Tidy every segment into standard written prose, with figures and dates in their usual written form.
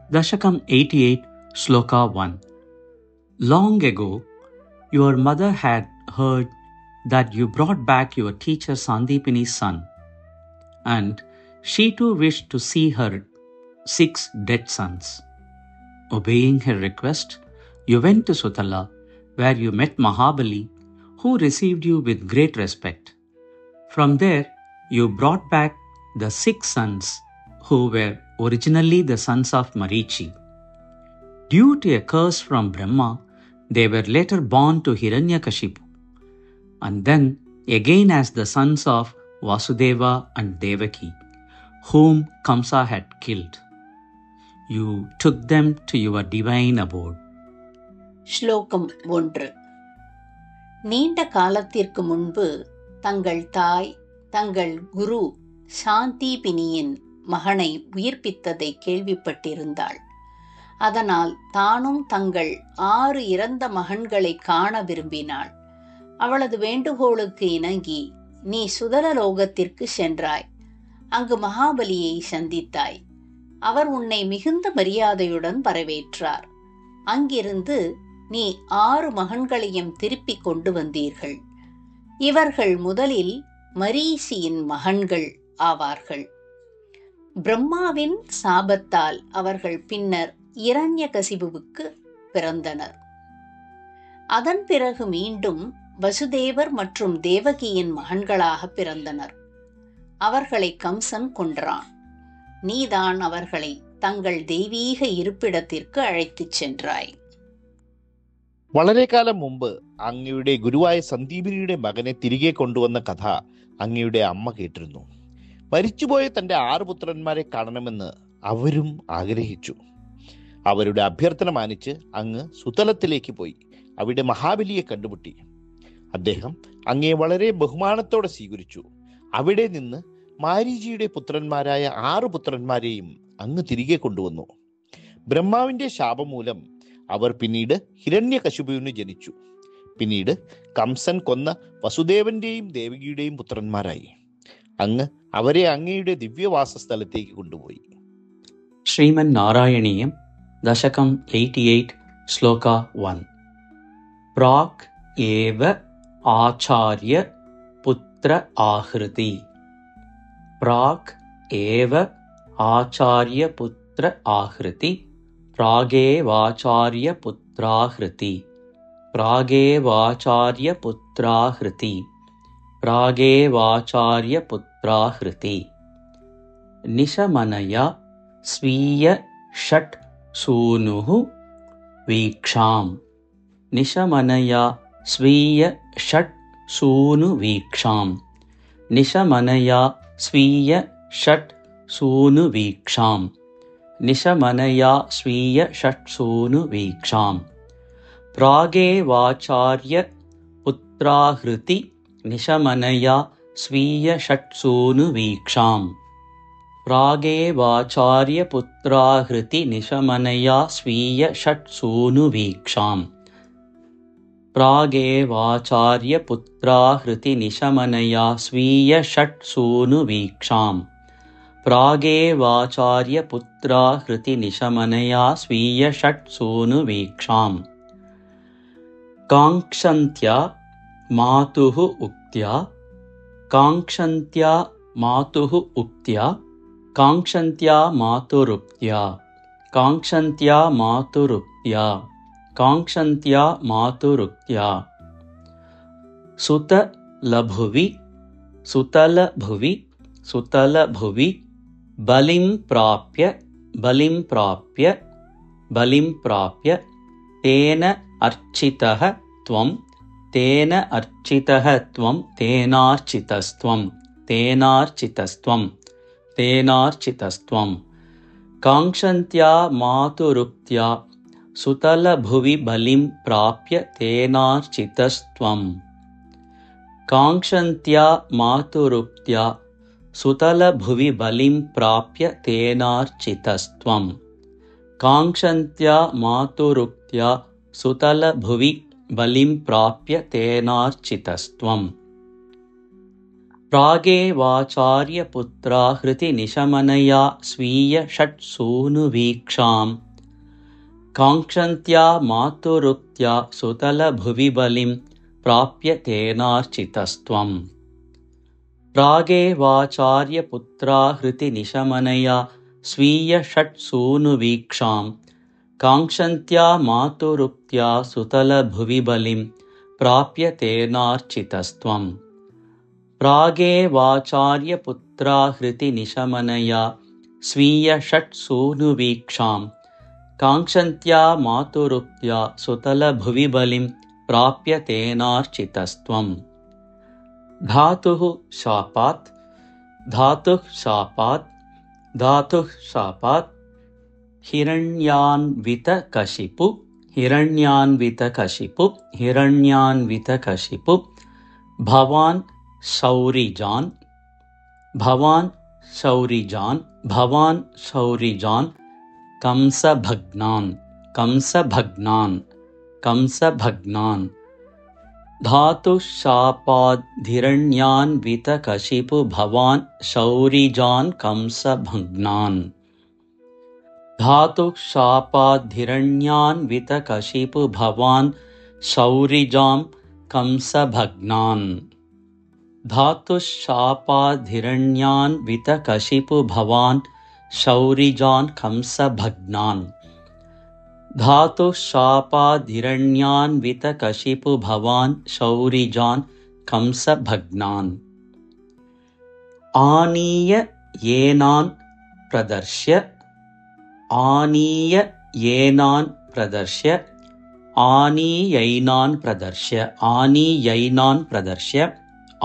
Dashakam 88, Sloka 1. Long ago, your mother had heard that you brought back your teacher Sandipini's son, and she too wished to see her 6 dead sons. Obeying her request, you went to Sutala, where you met Mahabali, who received you with great respect. From there, you brought back the 6 sons who were originally the sons of Marichi. Due to a curse from Brahma, they were later born to Hiranyakashipu, and then again as the sons of Vasudeva and Devaki, whom Kamsa had killed. You took them to your divine abode. ஸ்லோகம் 1. நீண்ட காலத்திற்கு முன்பு தங்கள் தாய் தங்கள் குரு சாந்தீபினியின் மகனை உயிர்ப்பித்ததை கேள்விப்பட்டிருந்தாள். அதனால் தானும் தங்கள் 6 இறந்த மகன்களை காண விரும்பினாள். அவளது வேண்டுகோளுக்கு இணங்கி நீ சுதலலோகத்திற்கு சென்றாய். அங்கு மகாபலியை சந்தித்தாய். அவர் உன்னை மிகுந்த மரியாதையுடன் வரவேற்றார். அங்கிருந்து நீ 6 மகன்களையும் திருப்பிக் கொண்டு வந்தீர்கள். இவர்கள் முதலில் மரீசியின் மகன்கள் ஆவார்கள். பிரம்மாவின் சாபத்தால் அவர்கள் பின்னர் இரண்யகசிபுவுக்கு பிறந்தனர். அதன் பிறகு மீண்டும் வசுதேவர் மற்றும் தேவகியின் மகன்களாக பிறந்தனர். அவர்களை கம்சன் கொன்றான். நீதான் அவர்களை தங்கள் தெய்வீக இருப்பிடத்திற்கு அழைத்துச் சென்றாய். വളരെ കാലം മുമ്പ് അങ്ങയുടെ ഗുരുവായ സന്ദീപിനിയുടെ മകനെ തിരികെ കൊണ്ടുവന്ന കഥ അങ്ങയുടെ അമ്മ കേട്ടിരുന്നു. മരിച്ചുപോയ തന്റെ 6 പുത്രന്മാരെ കാണണമെന്ന് അവരും ആഗ്രഹിച്ചു. അവരുടെ അഭ്യർത്ഥന മാനിച്ച് അങ്ങ് സുതലത്തിലേക്ക് പോയി അവിടെ മഹാബലിയെ കണ്ടുമുട്ടി. അദ്ദേഹം അങ്ങയെ വളരെ ബഹുമാനത്തോടെ സ്വീകരിച്ചു. അവിടെ നിന്ന് മാരീചിയുടെ പുത്രന്മാരായ 6 പുത്രന്മാരെയും അങ്ങ് തിരികെ കൊണ്ടുവന്നു. ബ്രഹ്മാവിന്റെ ശാപം മൂലം അവർ പിന്നീട് ഹിരണ്യകശിപുവിന് ജനിച്ചു. പിന്നീട് കംസൻ കൊന്ന വസുദേവന്റെയും ദേവകിയുടെയും പുത്രന്മാരായി. അങ്ങ് അവരെ അങ്ങയുടെ ദിവ്യവാസ സ്ഥലത്തേക്ക് കൊണ്ടുപോയി. ശ്രീമൻ നാരായണീയം ദശകം 88 ശ്ലോക 1. പ്രാക് ഏവ ആചാര്യ പുത്ര ആഹൃതി. പ്രാക് ഏവ ആചാര്യ പുത്ര ആഹൃതി. പ്രാഗേവാചാര്യ പുത്രാഹൃതി. പ്രാഗേവാചാര്യ പുത്രാഹൃതി. പ്രാഗേവാചാര്യ പുത്രാഹൃതി. നിശമനയ സ്വീയ ഷട്ട് സൂനുഃ വീക്ഷാം. നിശമനയ സ്വീയ ഷട്ട് സൂനു വീക്ഷാം. നിശമനയ സ്വീയ ഷട്ട് സൂനു വീക്ഷാം. നിശമനയാ സ്വീയ ഷട്സൂനു വീക്ഷാം. പ്രാഗേവാചാര്യ പുത്രാഹൃതി. നിശമനയാ സ്വീയ ഷട്സൂനു വീക്ഷാം. പ്രാഗേവാചാര്യ പുത്രാഹൃതി. നിശമനയാ സ്വീയ ഷട്സൂനു വീക്ഷാം. പ്രാഗേവാചാര്യ പുത്രാഹൃതി. നിശമനയാ സ്വീയ ഷട്സൂനു വീക്ഷാം. പ്രാഗേവാചാര്യ പുത്രാഹൃതി. നിശമനയാ സ്വീയ ഷട്സൂനു വീക്ഷാം. കാങ്ക്ഷന്ത്യാ മാതുഃ ഉക്ത്യാ. കാങ്ക്ഷന്ത്യാ മാതുഃ ഉക്ത്യാ. കാങ്ക്ഷന്ത്യാ മാതുരുക്ത്യാ. കാങ്ക്ഷന്ത്യാ മാതുരുക്ത്യാ. കാങ്ക്ഷന്ത്യാ മാതുരുക്ത്യാ. സുതലഭുവി. സുതലഭുവി. സുതലഭുവി. ബലിം പ്രാപ്യ. ബലിം പ്രാപ്യ. ബലിം പ്രാപ്യ. തേന അർച്ചിതഃ ത്വം. തേന അർച്ചിതഃ ത്വം. തേനാർച്ചിതസ്ത്വം. തേനാർച്ചിതസ്ത്വം. തേനാർച്ചിതസ്ത്വം. കാങ്ക്ഷന്ത്യാ മാതുരുക്ത്യാ. സുതലഭുവി ബലിം പ്രാപ്യ തേനാർച്ചിതസ്ത്വം. കാങ്ക്ഷന്ത്യാ മാതുരുക്ത്യാ. സുതലഭുവി ബലിം പ്രാപ്യ തേനാർച്ചിതസ്ത്വം. കാങ്ക്ഷന്ത്യാ മാതുരുക്ത്യാ. സുതലഭുവി ബലിം പ്രാപ്യ തേനാർച്ചിതസ്ത്വം. प्रागेवाचार्यपुत्रा हृतिनिशमनया स्वीयषट्सूनुवीक्षाम् काङ्क्षन्त्या मातुरुक्त्या सुतलभुवि बलिं प्राप्य तेनार्चितस्त्वम्। प्रागेवाचार्यपुत्रा हृतिनिशमनया स्वीयषट्सूनुवीक्षाम् काङ्क्षन्त्या मातुरुक्त्या सुतलभुवि बलिं प्राप्य तेनार्चितस्त्वम्। प्रागेवाचार्यपुत्रा हृतिनिशमनया स्वीयषट्सूनुवीक्षाम् काङ्क्षन्त्या मातुरुक्त्या सुतलभुवि बलिं प्राप्य तेनार्चितस्त्वम्। धातुः शापात् धातुः शापात् धातुः शापात् हिरण्यान्वितकशिपु हिरण्यान्वितकशिपु हिरण्यान्वितकशिपु भवान् शौरिजान् भवान् शौरिजान् भवान् शौरिजान् कंसभग्नान् कंसभग्नान् कंसभग्नान् धातुः शापाद्धिरण्यान्वितकशिपु भवान् शौरिजान् कंसभग्नान् धातुः शापाद्धिरण्यान्वितकशिपु भवान् शौरिजां कंसभग्नान् धातुः शापाद्धिरण्यान्वितकशिपु भवान् शौरिजान् कंसभग्नान् धातुः शापाद्धिरण्यान्वितकशिपु भवान् शौरिजान् कंसभग्नान्। आनीय येनान् प्रदर्श्य आनीय येनान् प्रदर्श्य आनीयैनान् प्रदर्श्य आनीयैनान् प्रदर्श्य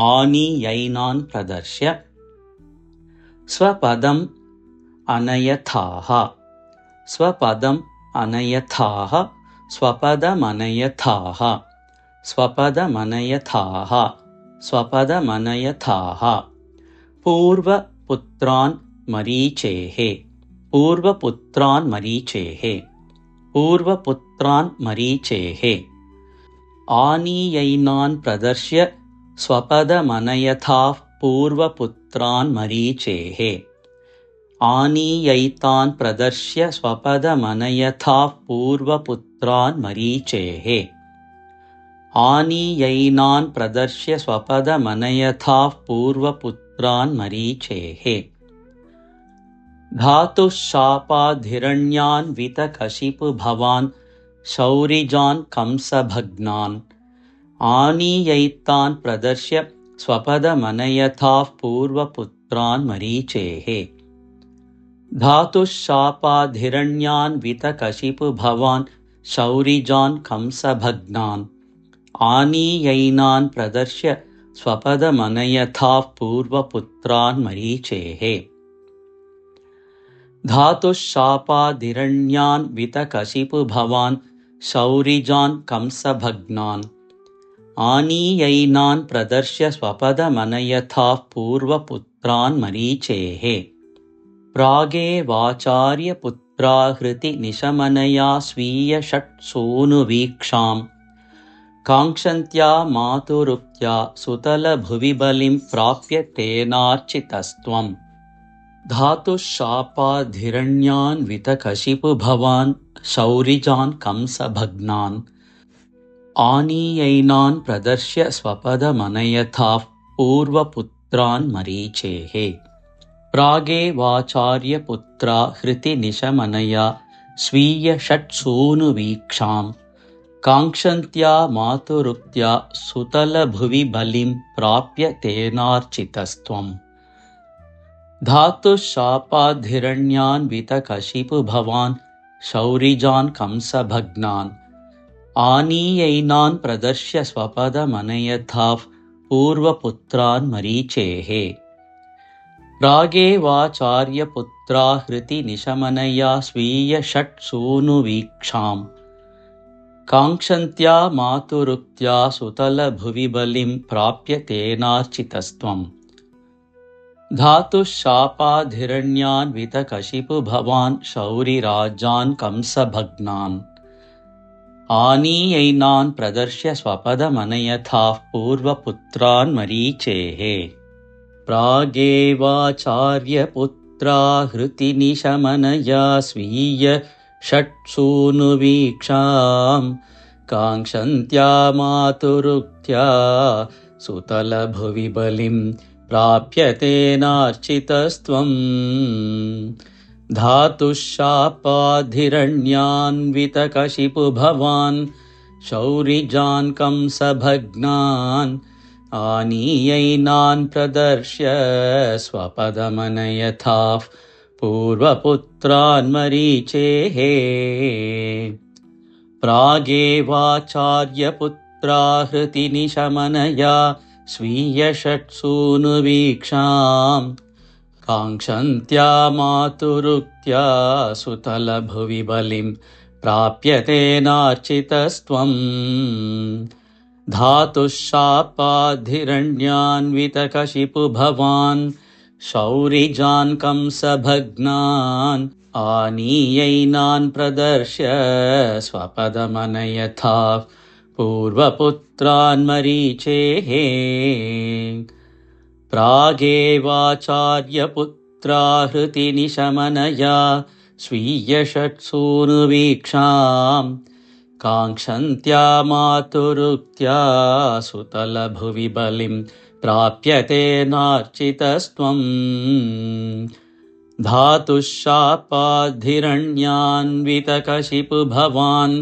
आनीयैनान् प्रदर्श्य स्वपदम् अनयथाः स्वपदम् अनयथाः स्वपदमनयथाः स्वपदमनयथाः स्वपदमनयथाः पूर्वपुत्रान् मरीचेः पूर्वपुत्रान् मरीचेः पूर्वपुत्रान् मरीचेः आनीयैनान् प्रदर्श्य स्वपदमनयथाः पूर्वपुत्रान् मरीचेः आनीयैतान् प्रदर्श्य स्वपदमनयथाः पूर्वपुत्रान् मरीचेः आनीयैनान् प्रदर्श्य स्वपदमनयथाः पूर्वपुत्रान् मरीचेः धातुः शापाद्धिरण्यान्वितकशिपु भवान् शौरिजान् कंसभग्नान् आनीयैतान् प्रदर्श्य स्वपदमनयथाः पूर्वपुत्रान् मरीचेः धातुः शापाद्धिरण्यान्वितकशिपु भवान् शौरिजान् कंसभग्नान् आनीयैनान् प्रदर्श्य स्वपदमनयथाः पूर्वपुत्रान् मरीचेः धातुः शापाद्धिरण्यान्वितकशिपु भवान् शौरिजान् कंसभग्नान् आनीयैनान् प्रदर्श्य स्वपदमनयथाः पूर्वपुत्रान् मरीचेः प्रागेवाचार्यपुत्रा हृतिनिशमनया स्वीयषट्सूनुवीक्षाम् काङ्क्षन्त्या मातुरुक्त्या सुतलभुवि बलिं प्राप्य तेनार्चितस्त्वम्। धातुः शापाद्धिरण्यान्वितकशिपु भवान् शौरिजान् कंसभग्नान् आनीयैनान् प्रदर्श्य स्वपदमनयथाः पूर्वपुत्रान् मरीचेः प्रागेवाचार्यपुत्रा हृतिनिशमनया स्वीयषट्सूनुवीक्षाम् काङ्क्षन्त्या मातुरुक्त्या सुतलभुवि बलिं प्राप्य तेनार्चितस्त्वम्। धातुः शापाद्धिरण्यान्वितकशिपु भवान् शौरिजान् कंसभग्नान् आनीयैनान् प्रदर्श्य स्वपदमनयथाः पूर्वपुत्रान् मरीचेः प्रागेवाचार्यपुत्रा हृतिनिशमनया स्वीयषट्सूनुवीक्षाम् काङ्क्षन्त्या मातुरुक्त्या सुतलभुवि बलिं प्राप्य तेनार्चितस्त्वम्। धातुः शापाद्धिरण्यान्वितकशिपु भवान् शौरिराजान् कंसभग्नान् आनीयैनान् प्रदर्श्य स्वपदमनयथाः पूर्वपुत्रान् मरीचेः प्रागेवाचार्यपुत्रा हृतिनिशमनया स्वीय षट्सूनुवीक्षां काङ्क्षन्त्या मातुरुक्त्या सुतलभुवि बलिं प्राप्यतेनार्चितस्त्वम् धातुशापाधिरण्यान्वितकशिपु भवान् शौरिजान् कंसभग्नान् आनीयैनान् प्रदर्श्य स्वपदमनयथाः पूर्वपुत्रान् मरीचेः प्रागेवाचार्यपुत्रा हृतिनिशमनया स्वीयषट्सूनुवीक्षां काङ्क्षन्त्या मातुरुक्त्या सुतलभुवि बलिं प्राप्यतेनार्चितस्त्वम् धातुशापाधिरण्यान्वितकशिपु भवान् शौरिजान् कंसभग्नान् आनीयैनान् प्रदर्श्य स्वपदमनयथाः पूर्वपुत्रान् मरीचेः प्रागेवाचार्यपुत्रा हृतिनिशमनया स्वीयषट्सूनुवीक्षां काङ्क्षन्त्या मातुरुक्त्या सुतलभुवि बलिं प्राप्यतेनार्चितस्त्वम् धातुशापाधिरण्यान्वितकशिपु भवान्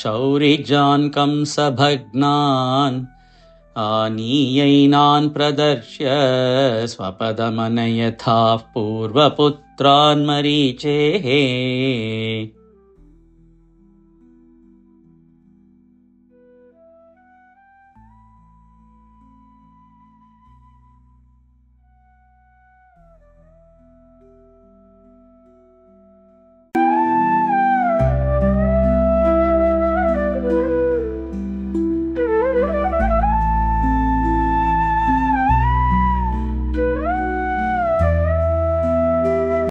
शौरिजान् कंसभग्नान् आनीयैनान् प्रदर्श्य स्वपदमनयथाः पूर्वपुत्रान् मरीचेः